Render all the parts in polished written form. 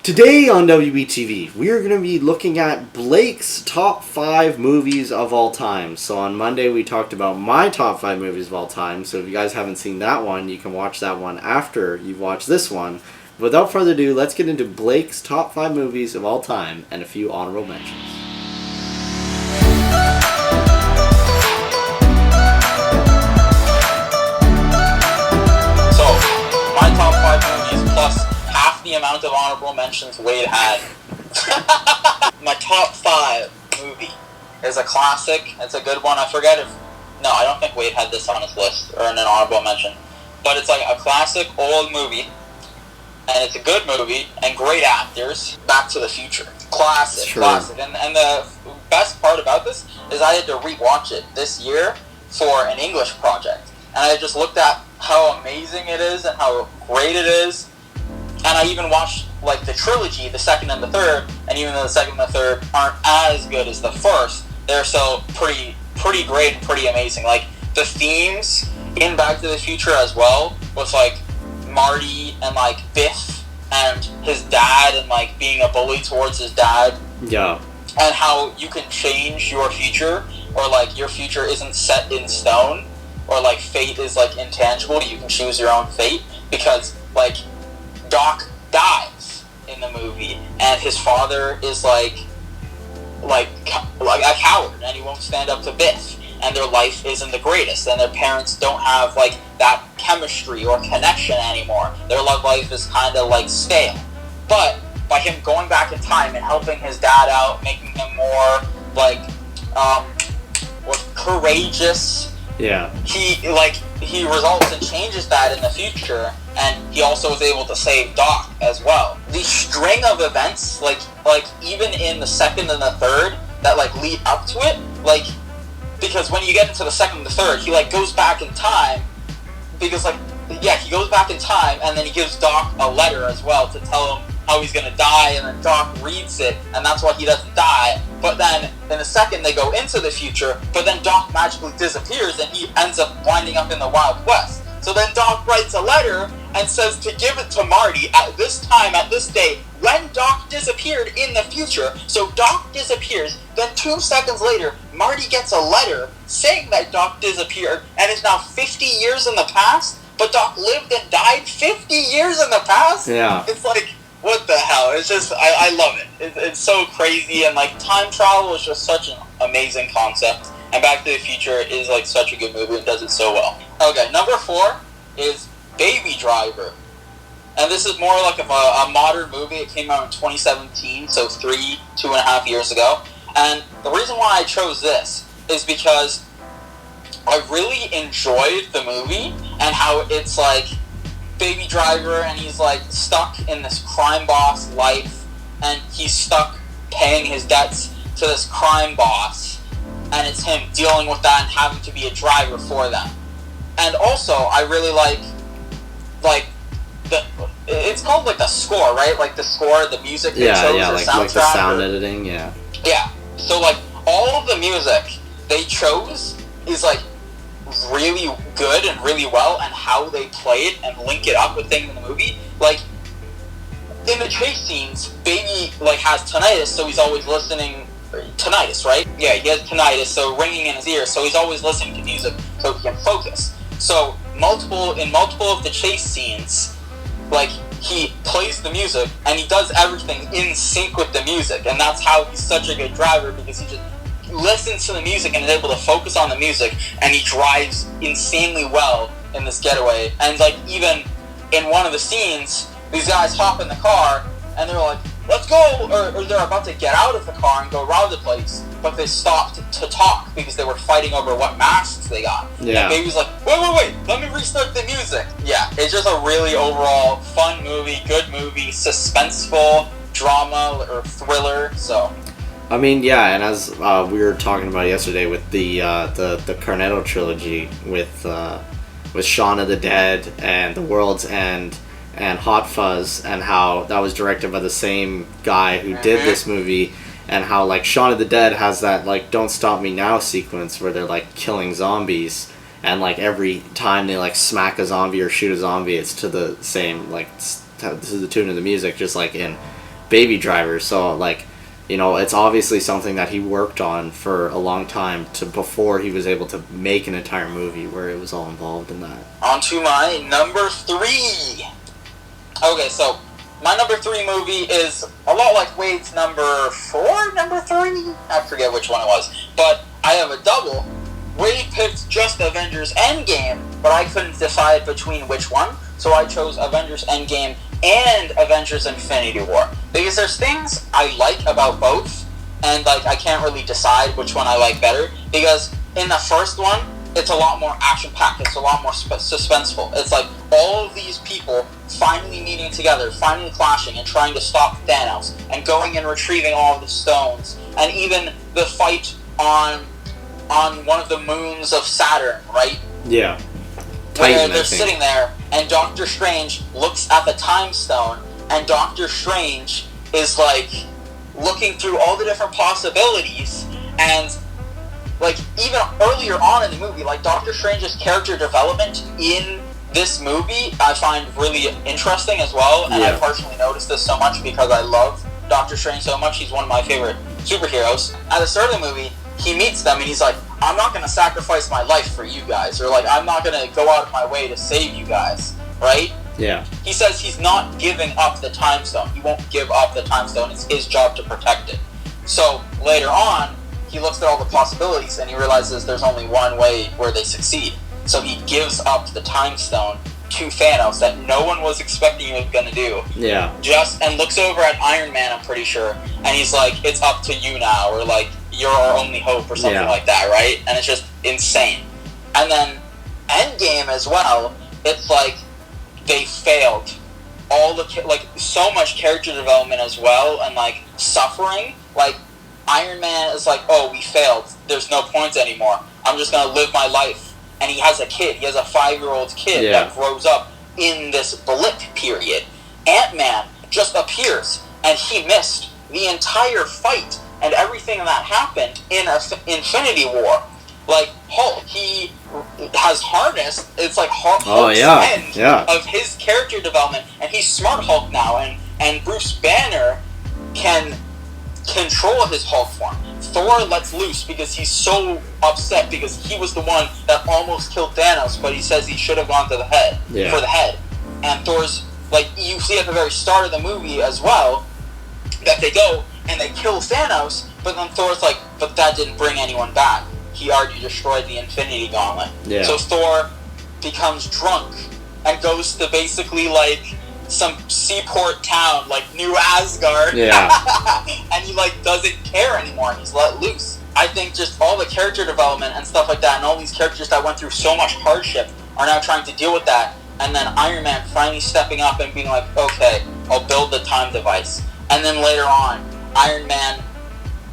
Today on WBTV, we are going to be looking at Blake's top 5 movies of all time. So on Monday we talked about my top 5 movies of all time. So if you guys haven't seen that one, you can watch that one after you've watched this one. Without further ado, let's get into Blake's top 5 movies of all time and a few honorable mentions. So, my top 5 movies plus half the amount of honorable mentions Wade had. My top 5 movie is a classic. It's a good one. I forget if... No, I don't think Wade had this on his list or in an honorable mention. But it's like a classic old movie. And it's a good movie and great actors. Back to the Future. Classic. And the best part about this is I had to rewatch it this year for an English project. And I just looked at how amazing it is and how great it is. And I even watched, like, the trilogy, the second and the third, and even though the second and the third aren't as good as the first, they're still pretty great and pretty amazing. Like, the themes in Back to the Future as well, with, like, Marty and, like, Biff and his dad and, like, being a bully towards his dad. Yeah. And how you can change your future, or, like, your future isn't set in stone, or, like, fate is, like, intangible. You can choose your own fate, because, like, Doc dies in the movie, and his father is like a coward, and he won't stand up to Biff, and their life isn't the greatest, and their parents don't have like that chemistry or connection anymore. Their love life is kind of like stale. But by him going back in time and helping his dad out, making him more like courageous. Yeah. He results and changes that in the future, and he also is able to save Doc as well. The string of events, like even in the second and the third, that like lead up to it, like, because when you get into the second and the third, he like goes back in time, because he goes back in time, and then he gives Doc a letter as well to tell him how he's gonna die, and then Doc reads it, and that's why he doesn't die. But then in the second they go into the future, but then Doc magically disappears and he ends up winding up in the Wild West. So then Doc writes a letter and says to give it to Marty at this time, at this day, when Doc disappeared in the future. So Doc disappears, then 2 seconds later, Marty gets a letter saying that Doc disappeared and is now 50 years in the past, but Doc lived and died 50 years in the past? Yeah. It's like, what the hell? It's just, I love it. It's so crazy, and like time travel is just such an amazing concept. And Back to the Future is like such a good movie and does it so well. Okay, number 4 is Baby Driver. And this is more like a modern movie. It came out in 2017, so 2.5 years ago. And the reason why I chose this is because I really enjoyed the movie and how it's like Baby Driver, and he's like stuck in this crime boss life, and he's stuck paying his debts to this crime boss, and it's him dealing with that and having to be a driver for them. And also I really like it's called like the score, right? Like the score, the music they chose, like the sound editing. Yeah, so like all of the music they chose is like really good and really well, and how they play it and link it up with things in the movie. Like in the chase scenes, Baby like has tinnitus, so he's always listening. Tinnitus, right? Yeah, he has tinnitus, so ringing in his ears, so he's always listening to music so he can focus. So in multiple of the chase scenes, like he plays the music and he does everything in sync with the music, and that's how he's such a good driver, because he just listens to the music and is able to focus on the music, and he drives insanely well in this getaway. And like even in one of the scenes, these guys hop in the car and they're like, let's go, or they're about to get out of the car and go around the place, but they stopped to talk because they were fighting over what masks they got. Yeah. And Baby's like, wait, let me restart the music. Yeah, it's just a really overall fun movie, good movie, suspenseful drama or thriller. So I mean, yeah, and as we were talking about yesterday with the Cornetto trilogy with Shaun of the Dead and The World's End and Hot Fuzz, and how that was directed by the same guy who did this movie, and how like Shaun of the Dead has that like Don't Stop Me Now sequence where they're like killing zombies, and like every time they like smack a zombie or shoot a zombie, it's to the same like to the tune of the music, just like in Baby Driver. So like, you know, it's obviously something that he worked on for a long time before he was able to make an entire movie where it was all involved in that. On to my number 3. Okay, so my number 3 movie is a lot like Wade's number 4, number 3? I forget which one it was. But I have a double. Wade picked just Avengers Endgame, but I couldn't decide between which one, so I chose Avengers Endgame and Avengers Infinity War. Because there's things I like about both, and like I can't really decide which one I like better, because in the first one, it's a lot more action-packed, it's a lot more suspenseful. It's like all of these people finally meeting together, finally clashing, and trying to stop Thanos, and going and retrieving all of the stones, and even the fight on one of the moons of Saturn, right? Yeah. Titan, where they're I think. sitting there, and Doctor Strange looks at the Time Stone, and Doctor Strange is like looking through all the different possibilities, and like even earlier on in the movie, like Doctor Strange's character development in this movie I find really interesting as well, and I personally noticed this so much because I love Doctor Strange so much. He's one of my favorite superheroes. At the start of the movie, he meets them and he's like, I'm not going to sacrifice my life for you guys, or like, I'm not going to go out of my way to save you guys, right? Yeah. He says he's not giving up the Time Stone. He won't give up the Time Stone. It's his job to protect it. So later on, he looks at all the possibilities and he realizes there's only one way where they succeed. So he gives up the Time Stone to Thanos that no one was expecting he was going to do. Yeah. And looks over at Iron Man, I'm pretty sure, and he's like, it's up to you now, or like, you're our only hope, or something like that, right? And it's just insane. And then Endgame as well, it's like they failed. All the like so much character development as well, and like suffering. Like Iron Man is like, oh, we failed. There's no point anymore. I'm just gonna live my life. And he has a kid. He has a 5-year-old kid that grows up in this blip period. Ant-Man just appears, and he missed the entire fight and everything that happened in Infinity War. Like, Hulk, he has harnessed, it's like Hulk's end of his character development, and he's Smart Hulk now, and Bruce Banner can control his Hulk form. Thor lets loose because he's so upset because he was the one that almost killed Thanos, but he says he should have gone to the head for the head. And Thor's like, you see at the very start of the movie as well that they go and they kill Thanos, but then Thor's like, but that didn't bring anyone back. He already destroyed the Infinity Gauntlet. Yeah. So Thor becomes drunk and goes to basically like some seaport town like New Asgard, and he like doesn't care anymore, and he's let loose. I think just all the character development and stuff like that, and all these characters that went through so much hardship are now trying to deal with that, and then Iron Man finally stepping up and being like, okay, I'll build the time device. And then later on, Iron Man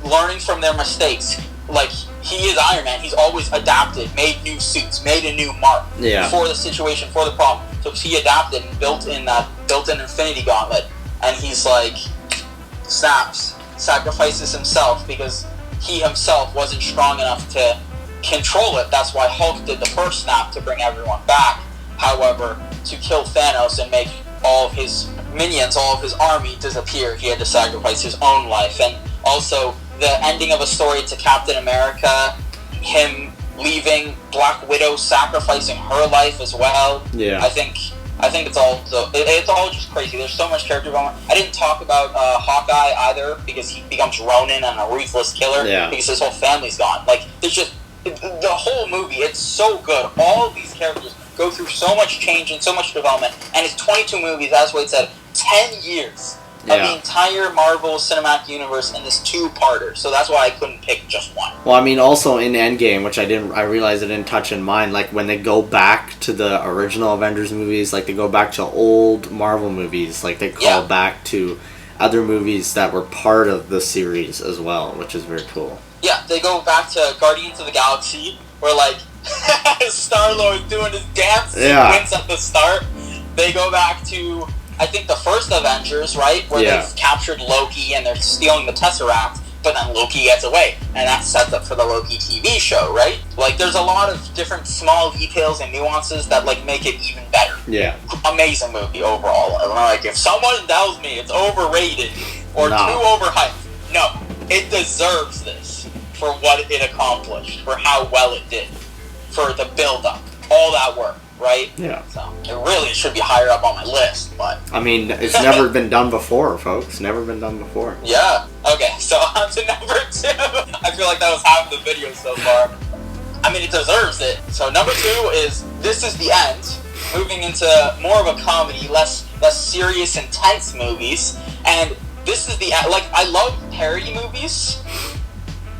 learning from their mistakes. Like, he is Iron Man, he's always adapted, made new suits, made a new mark for the situation, for the problem. So he adapted and built in Infinity Gauntlet, and he's like, snaps, sacrifices himself because he himself wasn't strong enough to control it. That's why Hulk did the first snap to bring everyone back. However, to kill Thanos and make all of his minions, all of his army disappear, he had to sacrifice his own life. And also, the ending of a story to Captain America, him leaving, Black Widow sacrificing her life as well. Yeah. I think it's all just crazy. There's so much character development. I didn't talk about Hawkeye either because he becomes Ronin and a ruthless killer because his whole family's gone. Like, there's just the whole movie. It's so good. All of these characters go through so much change and so much development, and it's 22 movies, as Wade said, 10 years of the entire Marvel Cinematic Universe in this 2-parter. So that's why I couldn't pick just one. Well, I mean, also in Endgame, which I realized I didn't touch in mine, like when they go back to the original Avengers movies, like they go back to old Marvel movies, like they call back to other movies that were part of the series as well, which is very cool. Yeah, they go back to Guardians of the Galaxy, where like Star-Lord doing his dance sequence at the start. They go back to, I think, the first Avengers, right? Where they've captured Loki and they're stealing the Tesseract, but then Loki gets away. And that sets up for the Loki TV show, right? Like, there's a lot of different small details and nuances that, like, make it even better. Yeah. Amazing movie overall. Like, if someone tells me it's overrated, or No. too overhyped. No, it deserves this for what it accomplished, for how well it did, for the build-up, all that work, right? Yeah. So it really should be higher up on my list, but I mean, it's never been done before, folks. Never been done before. yeah. Okay, so on to number 2. I feel like that was half the video so far. I mean, it deserves it. So number 2 is This Is the End, moving into more of a comedy, less serious, intense movies. And this is the end. Like, I love parody movies.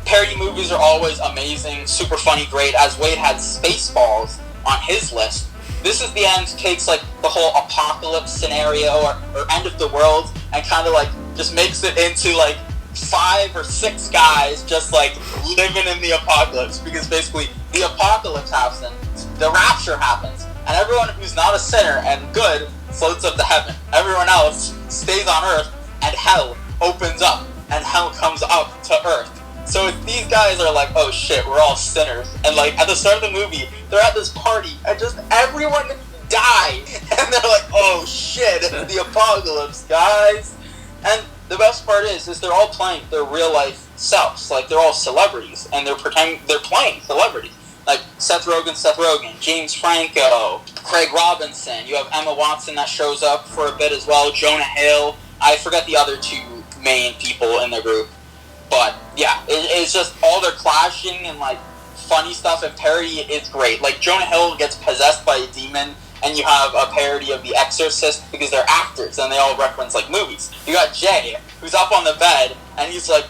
Parody movies are always amazing, super funny, great. As Wade had Spaceballs on his list, This Is the End takes like the whole apocalypse scenario or end of the world and kind of like just makes it into like 5 or 6 guys just like living in the apocalypse, because basically the apocalypse happens, the rapture happens, and everyone who's not a sinner and good floats up to heaven. Everyone else stays on earth, and hell opens up and hell comes up to earth. So these guys are like, oh shit, we're all sinners, and like at the start of the movie they're at this party and just everyone died and they're like, oh shit, it's the apocalypse, guys. And the best part is they're all playing their real life selves. Like, they're all celebrities, and they're playing celebrities. Like Seth Rogen, James Franco, Craig Robinson. You have Emma Watson that shows up for a bit as well. Jonah Hill. I forget the other 2 main people in the group, but yeah, it's just all their clashing and like funny stuff and parody is great. Like Jonah Hill gets possessed by a demon, and you have a parody of The Exorcist because they're actors and they all reference like movies. You got Jay, who's up on the bed, and he's like,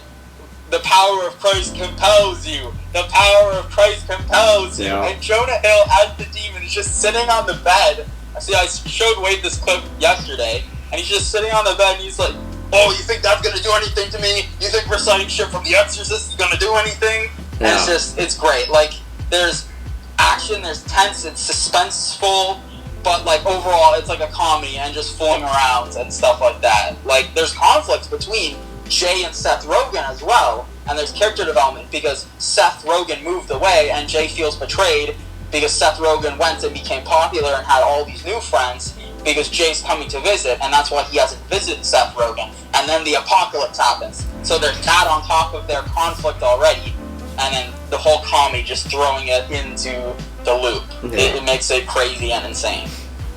the power of Christ compels you. The power of Christ compels you. Yeah. And Jonah Hill as the demon is just sitting on the bed. See, I showed Wade this clip yesterday, and he's just sitting on the bed, and he's like, oh, you think that's going to do anything to me? You think reciting shit from The Exorcist is going to do anything? Yeah. And it's great. Like, there's action, there's tense, it's suspenseful, but like overall it's like a comedy and just fooling around and stuff like that. Like, there's conflicts between Jay and Seth Rogen as well, and there's character development because Seth Rogen moved away and Jay feels betrayed because Seth Rogen went and became popular and had all these new friends because Jay's coming to visit, and that's why he hasn't visited Seth Rogen. And then the apocalypse happens, so there's that on top of their conflict already, and then the whole comedy just throwing it into the loop. Yeah. It makes it crazy and insane.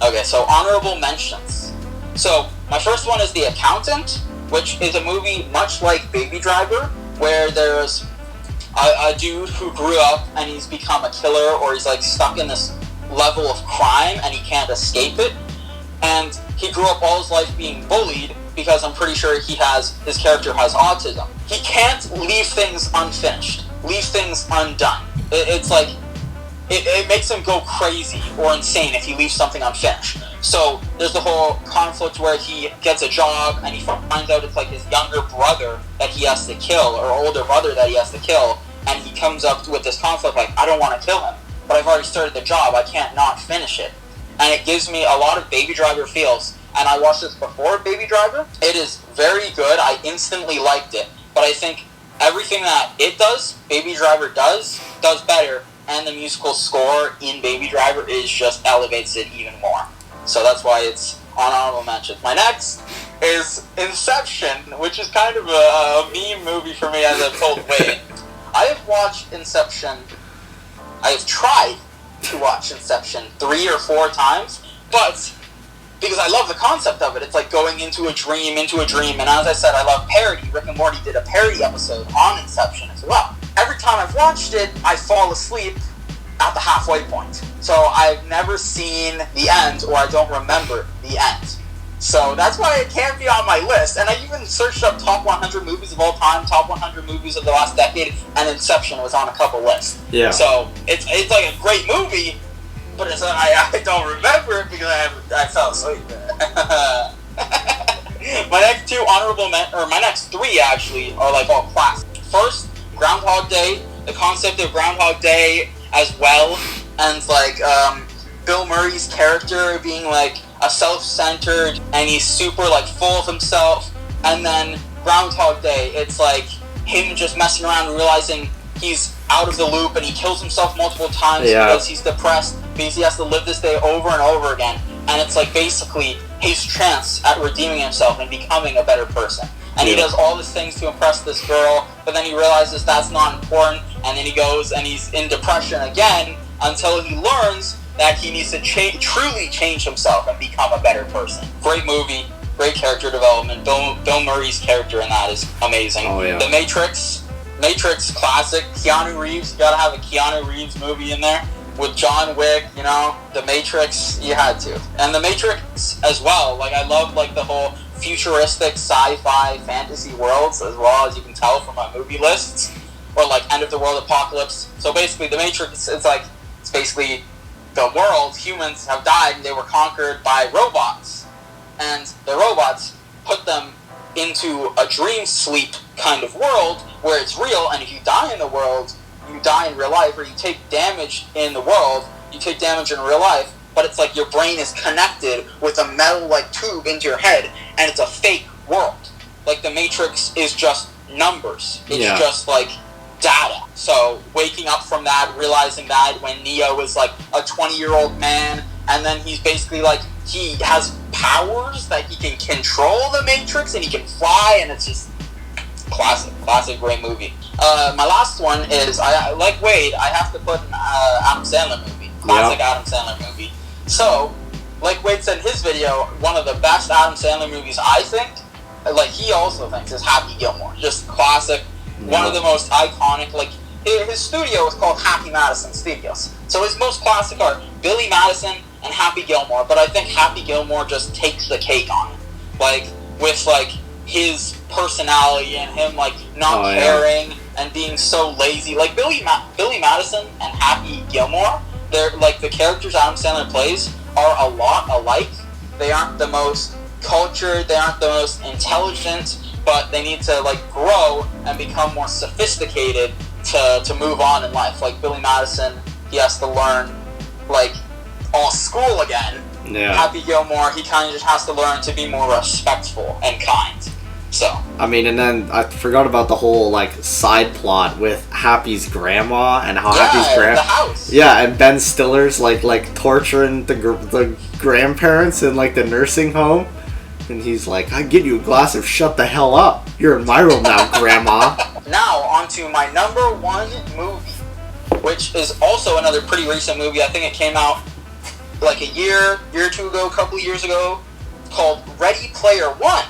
Okay, so honorable mentions. So my first one is The Accountant, which is a movie much like Baby Driver, where there's a dude who grew up and he's become a killer, or he's like stuck in this level of crime and he can't escape it. And he grew up all his life being bullied because I'm pretty sure his character has autism. He can't leave things unfinished, leave things undone. It's like, it makes him go crazy or insane if he leaves something unfinished. So there's the whole conflict where he gets a job and he finds out it's like his younger brother that he has to kill, or older brother that he has to kill, and he comes up with this conflict like, I don't want to kill him, but I've already started the job, I can't not finish it. And it gives me a lot of Baby Driver feels. And I watched this before Baby Driver. It is very good. I instantly liked it. But I think everything that it does, Baby Driver does better. And the musical score in Baby Driver just elevates it even more. So that's why it's on honorable mentions. My next is Inception, which is kind of a meme movie for me, as I've told Wade. I have watched Inception. I have tried to watch Inception 3 or 4 times, but because I love the concept of it, it's like going into a dream, and as I said, I love parody. Rick and Morty did a parody episode on Inception as well. Every time I've watched it, I fall asleep at the halfway point. So I've never seen the end, or I don't remember the end. So that's why it can't be on my list. And I even searched up top 100 movies of all time, top 100 movies of the last decade, and Inception was on a couple lists. Yeah. So it's like a great movie, but I don't remember it because I fell asleep. My next 2 my next 3 actually are like all classic. First, Groundhog Day. The concept of Groundhog Day as well, and like Bill Murray's character being like a self-centered and he's super like full of himself, and then Groundhog Day, it's like him just messing around and realizing he's out of the loop, and he kills himself multiple times because he's depressed because he has to live this day over and over again, and it's like basically his chance at redeeming himself and becoming a better person. and he does all these things to impress this girl, but then he realizes that's not important, and then he goes and he's in depression again until he learns that he needs to truly change himself and become a better person. Great movie, great character development. Bill Murray's character in that is amazing. Oh, yeah. The Matrix classic. Keanu Reeves, you gotta have a Keanu Reeves movie in there. With John Wick, you know, The Matrix, you had to. And The Matrix as well, like, I love, like, the whole futuristic sci-fi fantasy worlds, as well, as you can tell from my movie lists, or, like, end of the world apocalypse. So basically, The Matrix, it's basically the world, humans have died, and they were conquered by robots. And the robots put them into a dream sleep kind of world, where it's real, and if you die in the world, you die in real life, or you take damage in the world, you take damage in real life, but it's like your brain is connected with a metal-like tube into your head, and it's a fake world. Like, the Matrix is just numbers. It's just, like, data. So, waking up from that, realizing that when Neo is, like, a 20-year-old man, and then he's basically, like, he has powers that he can control the Matrix, and he can fly, and it's just classic, great movie. My last one is, like Wade, I have to put an Adam Sandler movie. Classic Adam Sandler movie. So, like Wade said in his video, one of the best Adam Sandler movies, I think, like he also thinks, is Happy Gilmore. Just classic. One of the most iconic, like, his studio is called Happy Madison Studios. So his most classic are Billy Madison and Happy Gilmore, but I think Happy Gilmore just takes the cake on it. Like, with, like, his personality and him, like, not caring and being so lazy. Like, Billy Madison and Happy Gilmore, they're, like, the characters Adam Sandler plays are a lot alike. They aren't the most cultured, they aren't the most intelligent, but they need to, like, grow and become more sophisticated to move on in life. Like, Billy Madison, he has to learn, like, all school again. Happy Gilmore, he kind of just has to learn to be more respectful and kind. So, I mean, and then I forgot about the whole, like, side plot with Happy's grandma and how Happy's the house. Yeah, and Ben Stiller's like torturing the grandparents in, like, the nursing home, and he's like, "I get you a glass of shut the hell up. You're in my room now, Grandma." Now on to my number one movie, which is also another pretty recent movie. I think it came out like a year or two ago, a couple of years ago, called Ready Player One.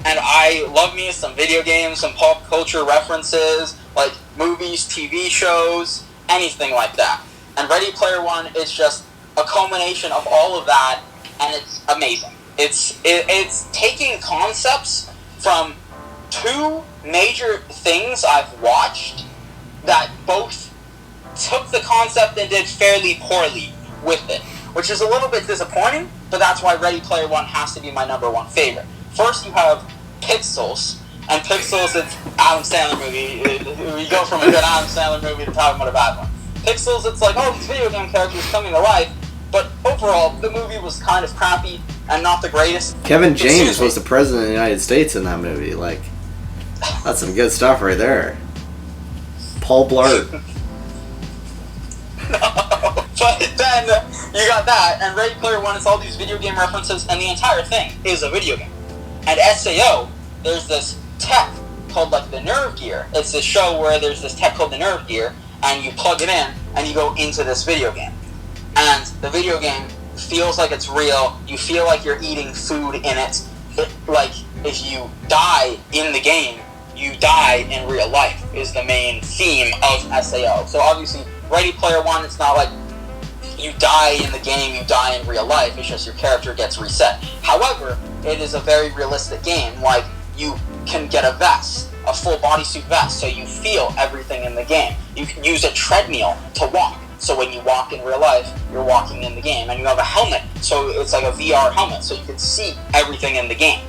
And I love me some video games, some pop culture references, like movies, TV shows, anything like that. And Ready Player One is just a culmination of all of that, and it's amazing. It's taking concepts from two major things I've watched that both took the concept and did fairly poorly with it, which is a little bit disappointing, but that's why Ready Player One has to be my number one favorite. First, you have Pixels, and Pixels, it's Adam Sandler movie. We go from a good Adam Sandler movie to talking about a bad one. Pixels, it's like, oh, these video game characters coming to life, but overall, the movie was kind of crappy and not the greatest. Kevin James was the president of the United States in that movie. Like, that's some good stuff right there. Paul Blart. No, but then you got that, and Ready Player One is all these video game references, and the entire thing is a video game. And SAO, there's this tech called, like, the Nerve Gear. It's this show where there's this tech called the Nerve Gear, and you plug it in, and you go into this video game. And the video game feels like it's real. You feel like you're eating food in it. Like, if you die in the game, you die in real life, is the main theme of SAO. So obviously, Ready Player One, it's not like you die in the game, you die in real life. It's just your character gets reset. However, it is a very realistic game. Like, you can get a vest, a full bodysuit vest, so you feel everything in the game. You can use a treadmill to walk, so when you walk in real life, you're walking in the game. And you have a helmet, so it's like a VR helmet, so you can see everything in the game.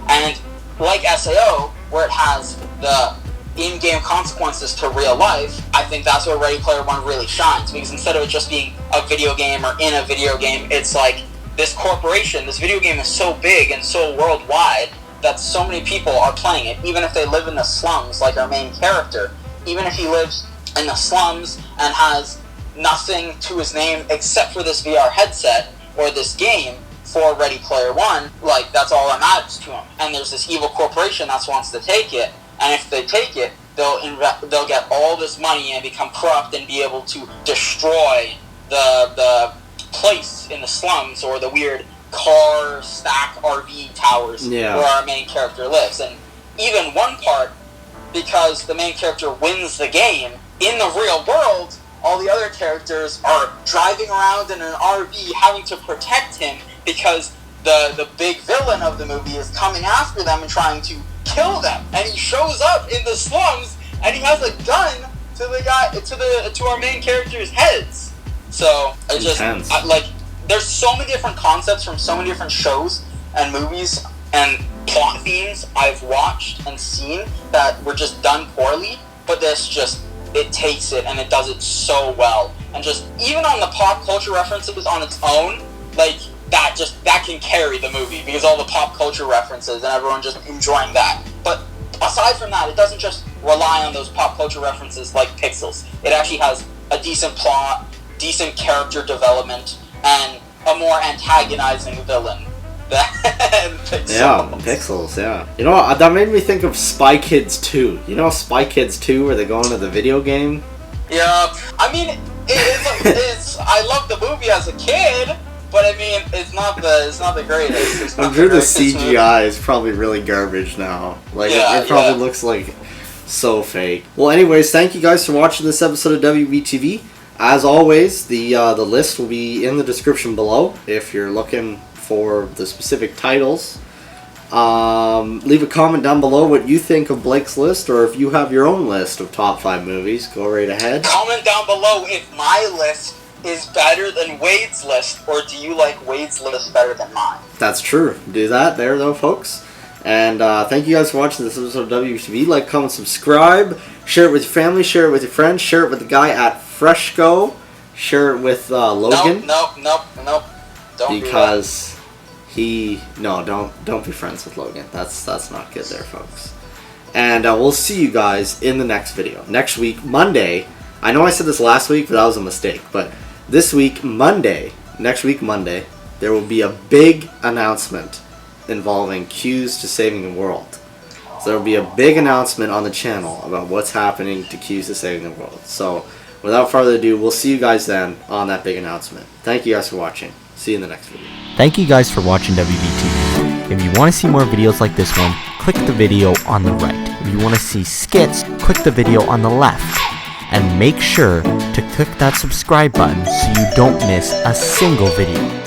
And like SAO, where it has the in-game consequences to real life, I think that's where Ready Player One really shines, because instead of it just being a video game or in a video game, it's like this corporation, this video game is so big and so worldwide that so many people are playing it, even if they live in the slums, like our main character. Even if he lives in the slums and has nothing to his name except for this VR headset or this game, for Ready Player One, like, that's all that matters to him. And there's this evil corporation that wants to take it, and if they take it, they'll get all this money and become corrupt and be able to destroy the place in the slums or the weird car stack RV towers where our main character lives. And even one part, because the main character wins the game, in the real world, all the other characters are driving around in an RV having to protect him because the big villain of the movie is coming after them and trying to kill them. And he shows up in the slums and he has a gun to our main character's heads. So it's just there's so many different concepts from so many different shows and movies and plot themes I've watched and seen that were just done poorly, but this just, it takes it and it does it so well. And just, even on the pop culture references on its own, like, that can carry the movie, because all the pop culture references and everyone just enjoying that. But aside from that, it doesn't just rely on those pop culture references like Pixels. It actually has a decent plot, decent character development, and a more antagonizing villain than Pixels. Yeah, Pixels, yeah. You know what, that made me think of Spy Kids 2. You know Spy Kids 2, where they go into the video game? Yeah, I mean, it's I loved the movie as a kid, but I mean, it's not the greatest. I'm sure the CGI is probably really garbage now. Like, it probably looks like so fake. Well, anyways, thank you guys for watching this episode of WBTV. As always, the list will be in the description below if you're looking for the specific titles. Leave a comment down below what you think of Blake's list, or if you have your own list of top 5 movies. Go right ahead. Comment down below if my list is better than Wade's list, or do you like Wade's list better than mine? That's true. Do that there, though, folks. And thank you guys for watching this episode of WBTV. Like, comment, subscribe. Share it with your family. Share it with your friends. Share it with the guy at Freshco. Share it with Logan. Nope. Don't because don't be friends with Logan. That's not good there, folks. And we'll see you guys in the next video. Next week, Monday. I know I said this last week, but that was a mistake. But this week, next week, Monday, there will be a big announcement involving Q's to Saving the World. So there will be a big announcement on the channel about what's happening to Q's to Saving the World. So without further ado, we'll see you guys then on that big announcement. Thank you guys for watching. See you in the next video. Thank you guys for watching WBTV. If you want to see more videos like this one, click the video on the right. If you want to see skits, click the video on the left. And make sure to click that subscribe button so you don't miss a single video.